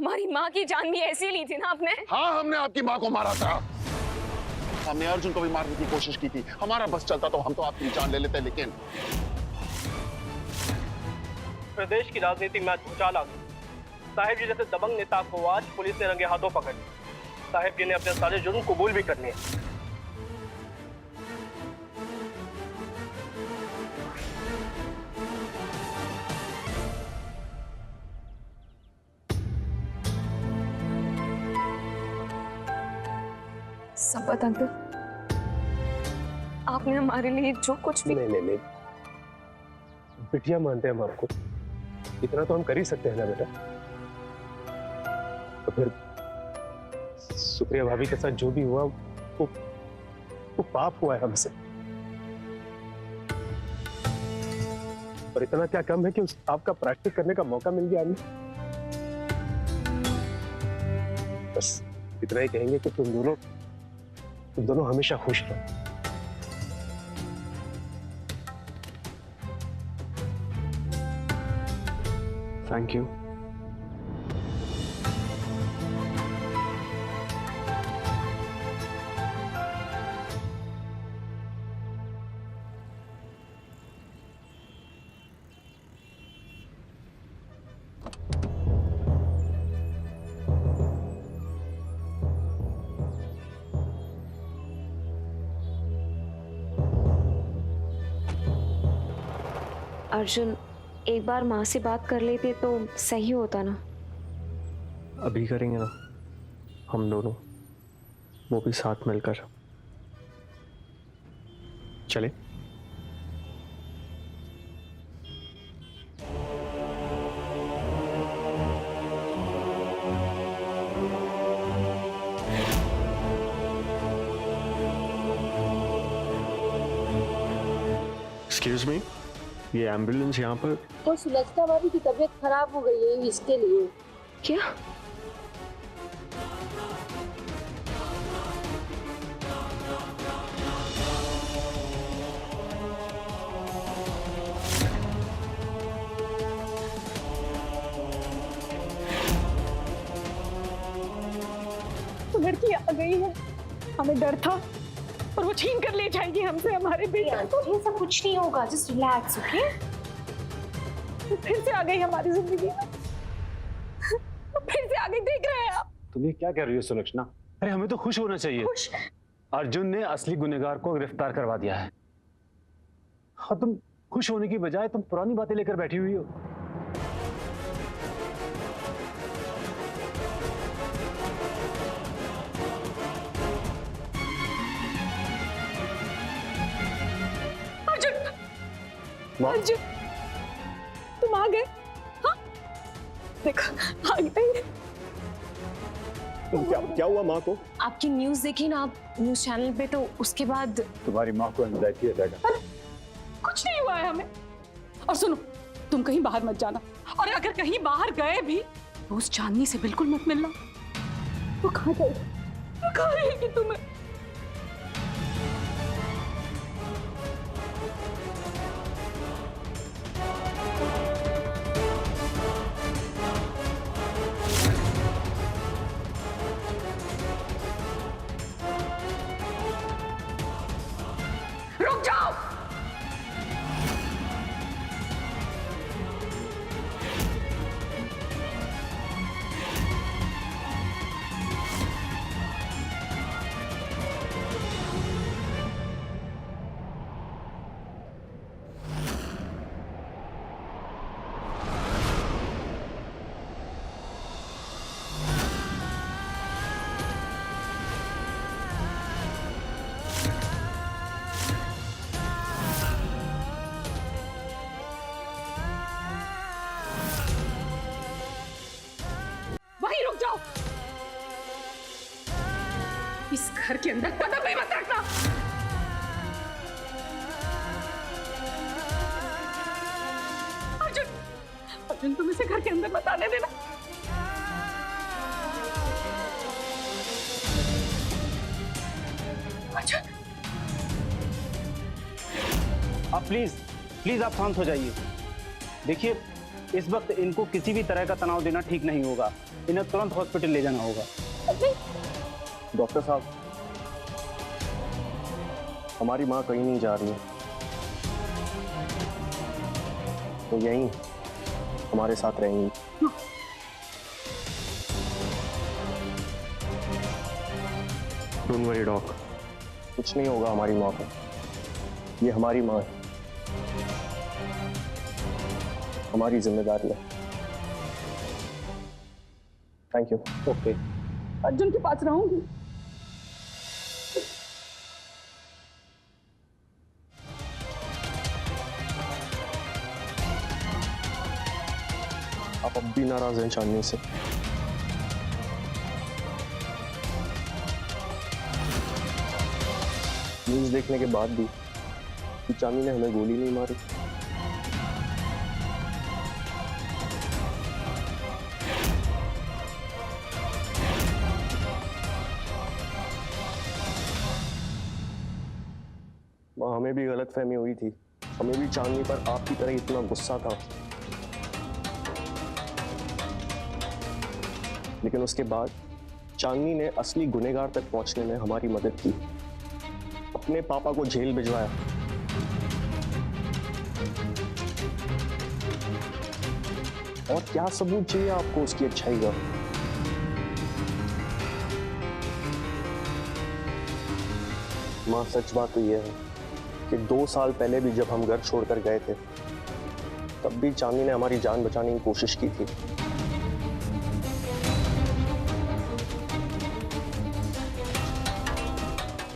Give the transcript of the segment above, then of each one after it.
हमारी माँ की जान भी ऐसी ली थी ना आपने। हाँ, हमने आपकी माँ को मारा था। हमने अर्जुन को भी मारने की कोशिश की थी। हमारा बस चलता तो हम तो आपकी जान ले लेते, लेकिन प्रदेश की राजनीति में आज भूचाल आ गई। साहिब जी जैसे दबंग नेता को आज पुलिस ने रंगे हाथों पकड़ लिया। साहिब जी ने अपने सारे जुर्म कबूल भी कर लिए। संपत अंकल, आपने हमारे लिए जो कुछ भी। नहीं, बिटिया मानते हैं हम आपको, इतना तो हम कर ही सकते हैं ना बेटा। तो फिर सुप्रिया भाभी के साथ जो भी हुआ वो पाप हुआ है हमसे। और इतना क्या कम है कि उस पाप का प्रायश्चित करने का मौका मिल गया हमें। बस इतना ही कहेंगे कि तुम दोनों हमेशा खुश रहो। Thank you. अर्जुन, एक बार माँ से बात कर लेते तो सही होता ना। अभी करेंगे ना हम दोनों, वो भी साथ मिलकर। चले। एक्सक्यूज मी, ये एम्बुलेंस यहाँ पर? तो सुलक्षणा भाभी की तबीयत खराब हो गई है, इसके लिए। क्या? तो लड़की आ गई है, हमें डर था और वो छीन कर ले जाएंगे हमसे हमारे बेटे को। ये सब कुछ नहीं होगा, जस्ट रिलैक्स, ओके? वो फिर से आ गई हमारी जिंदगी में, वो फिर से आ गई, देख रहे हैं आप। तुम ये क्या कह रही हो सुलक्षणा? अरे हमें तो खुश होना चाहिए। खुश? अर्जुन ने असली गुनहगार को गिरफ्तार करवा दिया है। हाँ, तुम खुश होने की बजाय तुम पुरानी बातें लेकर बैठी हुई हो। अर्जुन, तुम आ गए? हाँ, देखो आ गए। क्या हुआ माँ को? आपकी न्यूज देखी ना आप न्यूज चैनल पे, तो उसके बाद तुम्हारी माँ को एंजाइटी अटैक। कुछ नहीं हुआ है हमें। और सुनो, तुम कहीं बाहर मत जाना, और अगर कहीं बाहर गए भी तो उस चांदनी से बिल्कुल मत मिलना। वो कहाँ जाएगी, वो कहाँ रहेगी तुम्हें? रुक जाओ। वहीं रुक जाओ। इस घर के अंदर कदम भी मत रखना। अर्जुन, अर्जुन, तुम इसे घर के अंदर मत आने देना। अर्जुन, आप प्लीज आप शांत हो जाइए। देखिए, इस वक्त इनको किसी भी तरह का तनाव देना ठीक नहीं होगा। इन्हें तुरंत हॉस्पिटल ले जाना होगा। डॉक्टर साहब, हमारी माँ कहीं नहीं जा रही है, तो यहीं हमारे साथ रहेंगी। डोंट वरी डॉक, कुछ नहीं होगा हमारी माँ को। ये हमारी माँ है, हमारी जिम्मेदारी है। Thank you. ओके। अर्जुन के पास रहूंगी। आप अब भी नाराज हैं चांदनी से? न्यूज देखने के बाद भी कि चांदनी ने हमें गोली नहीं मारी। माँ, हमें भी गलतफहमी हुई थी। हमें भी चांदनी पर आपकी तरह इतना गुस्सा था, लेकिन उसके बाद चांदनी ने असली गुनहगार तक पहुंचने में हमारी मदद की, अपने पापा को जेल भिजवाया। और क्या सबूत चाहिए आपको उसकी अच्छाई का? मां, सच बात तो यह है कि 2 साल पहले भी जब हम घर छोड़कर गए थे, तब भी चांदनी ने हमारी जान बचाने की कोशिश की थी।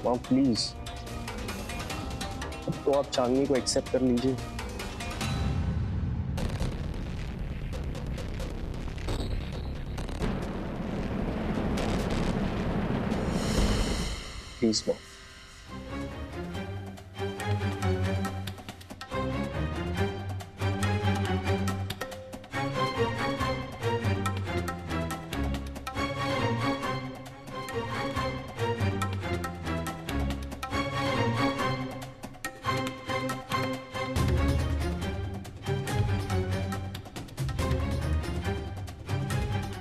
मां प्लीज, अब तो आप चांदनी को एक्सेप्ट कर लीजिए। प्लीज मां।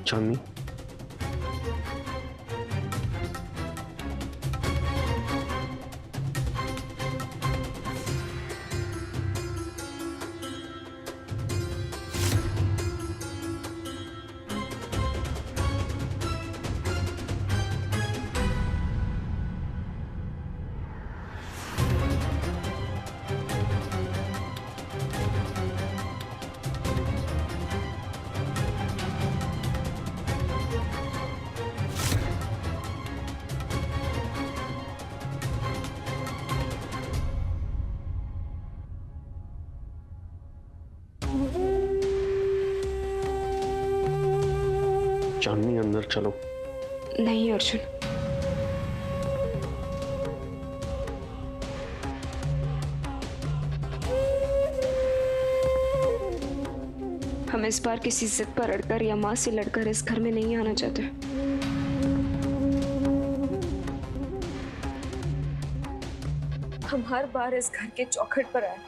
चांदनी, चांदनी अंदर चलो। नहीं अर्जुन, हम इस बार किसी जिद पर अड़कर या माँ से लड़कर इस घर में नहीं आना चाहते। हम हर बार इस घर के चौखट पर आए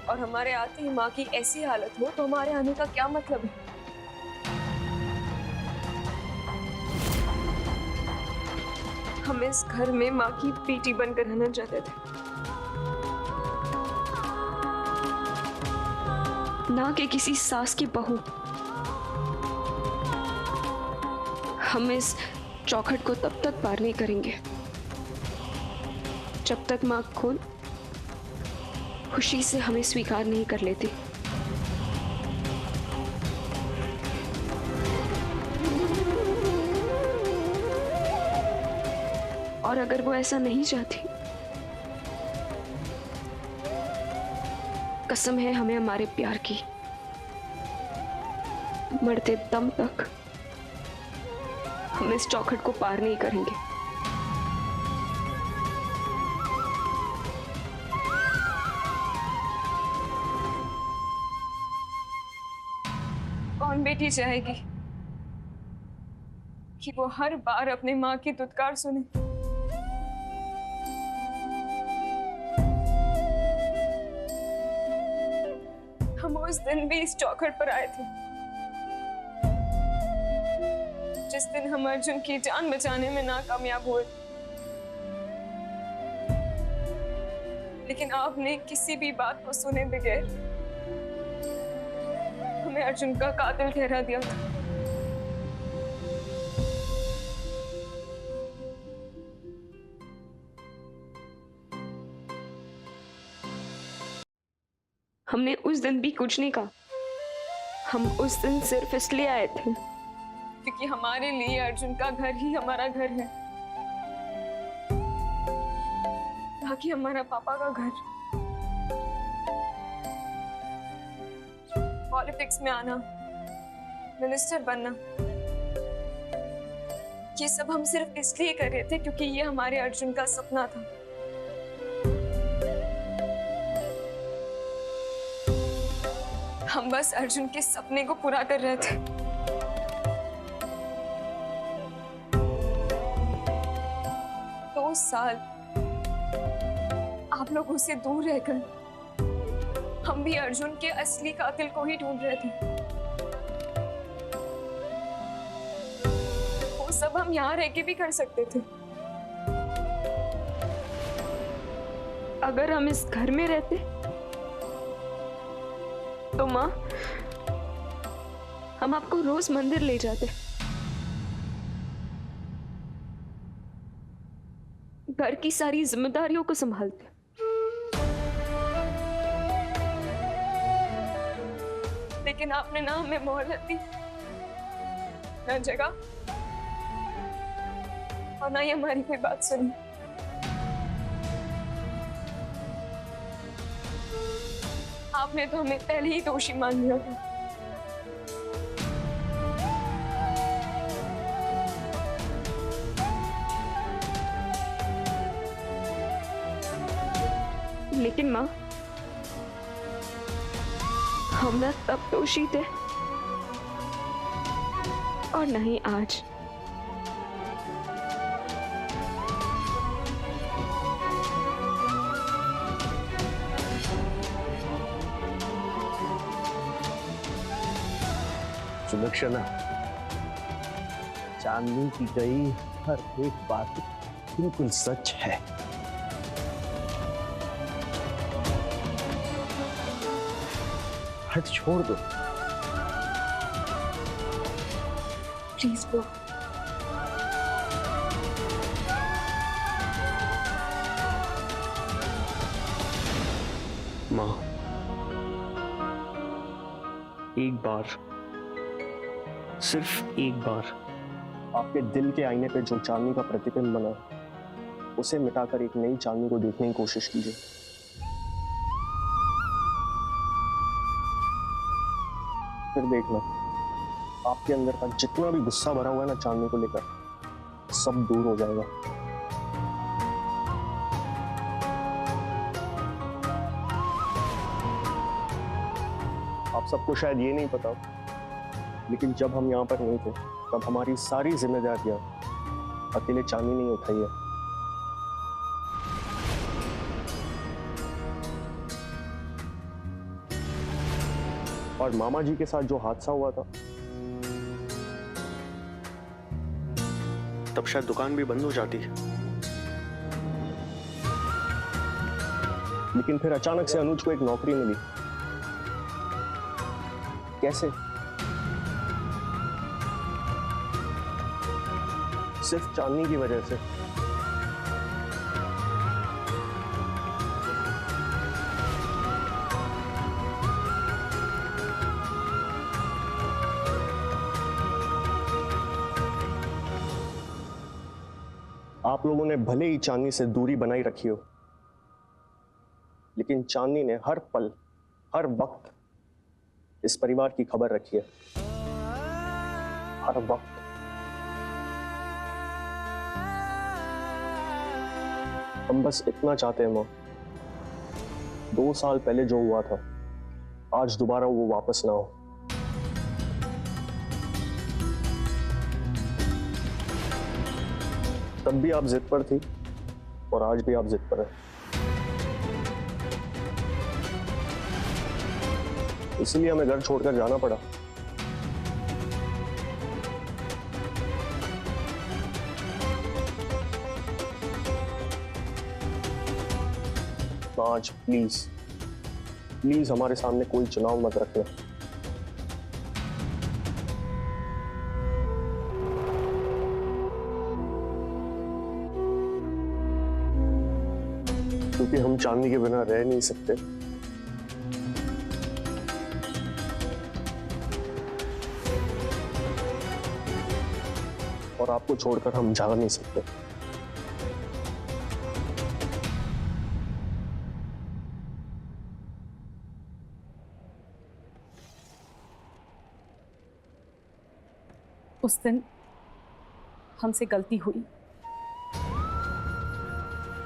और हमारे आते ही माँ की ऐसी हालत हो तो हमारे आने का क्या मतलब है? हम इस घर में माँ की बेटी बनकर रहना चाहते थे, ना कि किसी सास की बहू। हम इस चौखट को तब तक पार नहीं करेंगे जब तक माँ खुद खुशी से हमें स्वीकार नहीं कर लेती। और अगर वो ऐसा नहीं चाहती, कसम है हमें हमारे प्यार की, मरते दम तक हम इस चौखट को पार नहीं करेंगे। कौन बेटी चाहेगी कि वो हर बार अपनी माँ की दुत्कार सुने? हम उस दिन भी इस चौखट पर आए थे जिस दिन हम अर्जुन की जान बचाने में नाकामयाब हुए। लेकिन आपने किसी भी बात को सुने बगैर हमें अर्जुन का कातिल ठहरा दिया था। हमने उस दिन भी कुछ नहीं कहा। हम उस दिन सिर्फ इसलिए आए थे क्योंकि हमारे लिए अर्जुन का घर ही हमारा घर है, ताकि हमारा पापा का घर। पॉलिटिक्स में आना, मिनिस्टर बनना, ये सब हम सिर्फ इसलिए कर रहे थे क्योंकि ये हमारे अर्जुन का सपना था। हम बस अर्जुन के सपने को पूरा कर रहे थे। दो साल आप लोगों से दूर रहकर हम भी अर्जुन के असली कातिल को ही ढूंढ रहे थे। वो सब हम यहाँ रह के भी कर सकते थे। अगर हम इस घर में रहते तो माँ, हम आपको रोज मंदिर ले जाते, घर की सारी जिम्मेदारियों को संभालते। लेकिन आपने ना हमें मोहलत दी, ना जगह, और ना ही हमारी कोई बात सुनी। आपने तो हमें पहले ही दोषी मान लिया था। लेकिन माँ, हम ना तब दोषी थे और नहीं आज। सुलक्षणा, चांदनी की गई हर एक बात बिल्कुल सच है। हट छोड़ दो प्लीज ब्रो। माँ, एक बार, सिर्फ एक बार आपके दिल के आईने पे जो चांदनी का प्रतिबिंब बना, उसे मिटाकर एक नई चांदनी को देखने की कोशिश कीजिए। फिर देखना, आपके अंदर का जितना भी गुस्सा भरा हुआ है ना चांदनी को लेकर, सब दूर हो जाएगा। आप सबको शायद ये नहीं पता, लेकिन जब हम यहाँ पर नहीं थे तब हमारी सारी जिम्मेदारियां अकेले चांदनी नहीं उठाई है। और मामा जी के साथ जो हादसा हुआ था, तब शायद दुकान भी बंद हो जाती, लेकिन फिर अचानक से अनुज को एक नौकरी मिली। कैसे? सिर्फ चांदनी की वजह से। आप लोगों ने भले ही चांदनी से दूरी बनाई रखी हो, लेकिन चांदनी ने हर पल, हर वक्त इस परिवार की खबर रखी है। हर वक्त। हम बस इतना चाहते हैं मां, 2 साल पहले जो हुआ था आज दोबारा वो वापस ना हो। तब भी आप जिद पर थी और आज भी आप जिद पर हैं। इसलिए हमें घर छोड़कर जाना पड़ा। आज प्लीज प्लीज हमारे सामने कोई चुनाव मत रखना। क्योंकि हम चांदनी के बिना रह नहीं सकते। और आपको छोड़कर हम जा नहीं सकते। उस दिन हमसे गलती हुई।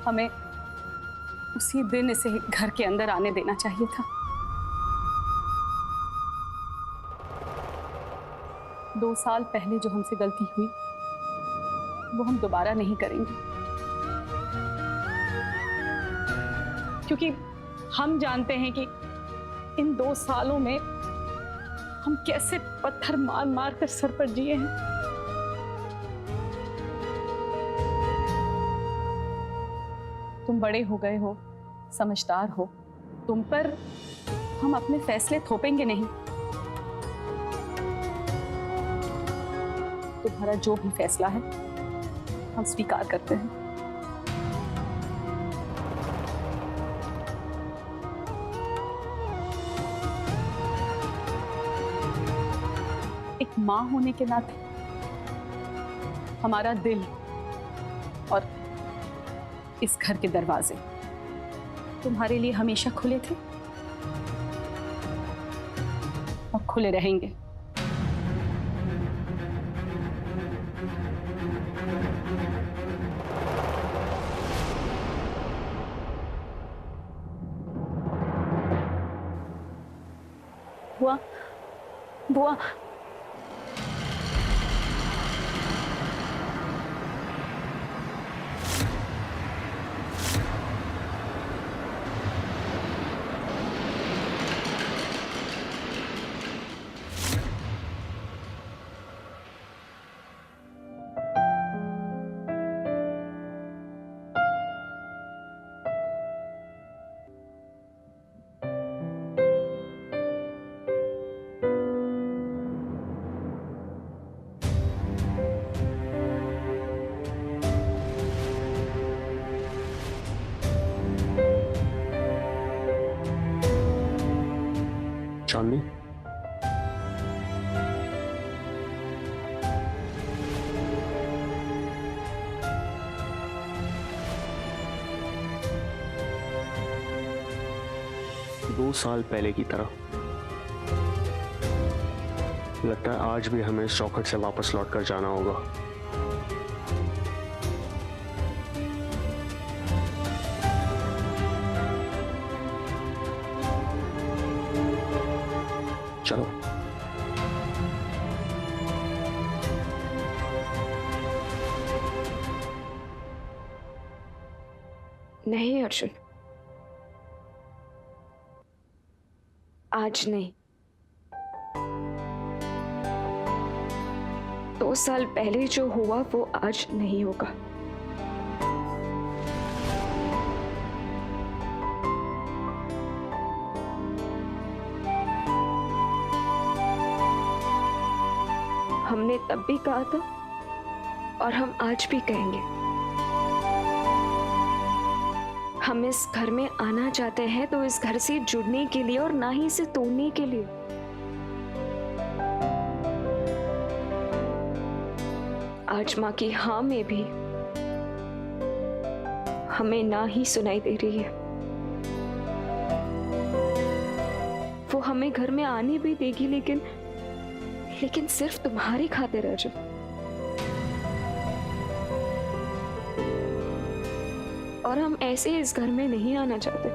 हमें उसी दिन इसे घर के अंदर आने देना चाहिए था। 2 साल पहले जो हमसे गलती हुई वो हम दोबारा नहीं करेंगे, क्योंकि हम जानते हैं कि इन 2 सालों में हम कैसे पत्थर मार मार कर सर पर जिए हैं। तुम बड़े हो गए हो, समझदार हो, तुम पर हम अपने फैसले थोपेंगे नहीं। तुम्हारा जो भी फैसला है हम स्वीकार करते हैं। एक मां होने के नाते हमारा दिल और इस घर के दरवाजे तुम्हारे लिए हमेशा खुले थे और खुले रहेंगे। बुआ, बुआ, चांदनी, दो साल पहले की तरह लगता है आज भी हमें इस चौखट से वापस लौटकर जाना होगा। चलो। नहीं अर्जुन, आज नहीं। 2 साल पहले जो हुआ वो आज नहीं होगा। हमने तब भी कहा था और हम आज भी कहेंगे, हम इस घर में आना चाहते हैं तो इस घर से जुड़ने के लिए और ना ही इसे तोड़ने के लिए। आज माँ की हाँ में भी हमें ना ही सुनाई दे रही है। वो हमें घर में आने भी देगी, लेकिन सिर्फ तुम्हारी खातिर अर्जुन। और हम ऐसे इस घर में नहीं आना चाहते।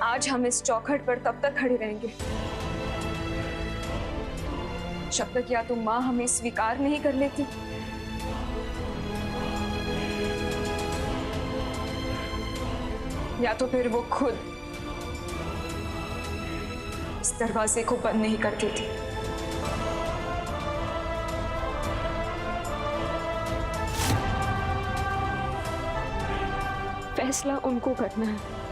आज हम इस चौखट पर तब तक खड़े रहेंगे जब तक या तो माँ हमें स्वीकार नहीं कर लेती या तो फिर वो खुद इस दरवाजे को बंद नहीं कर देती। फैसला उनको करना है।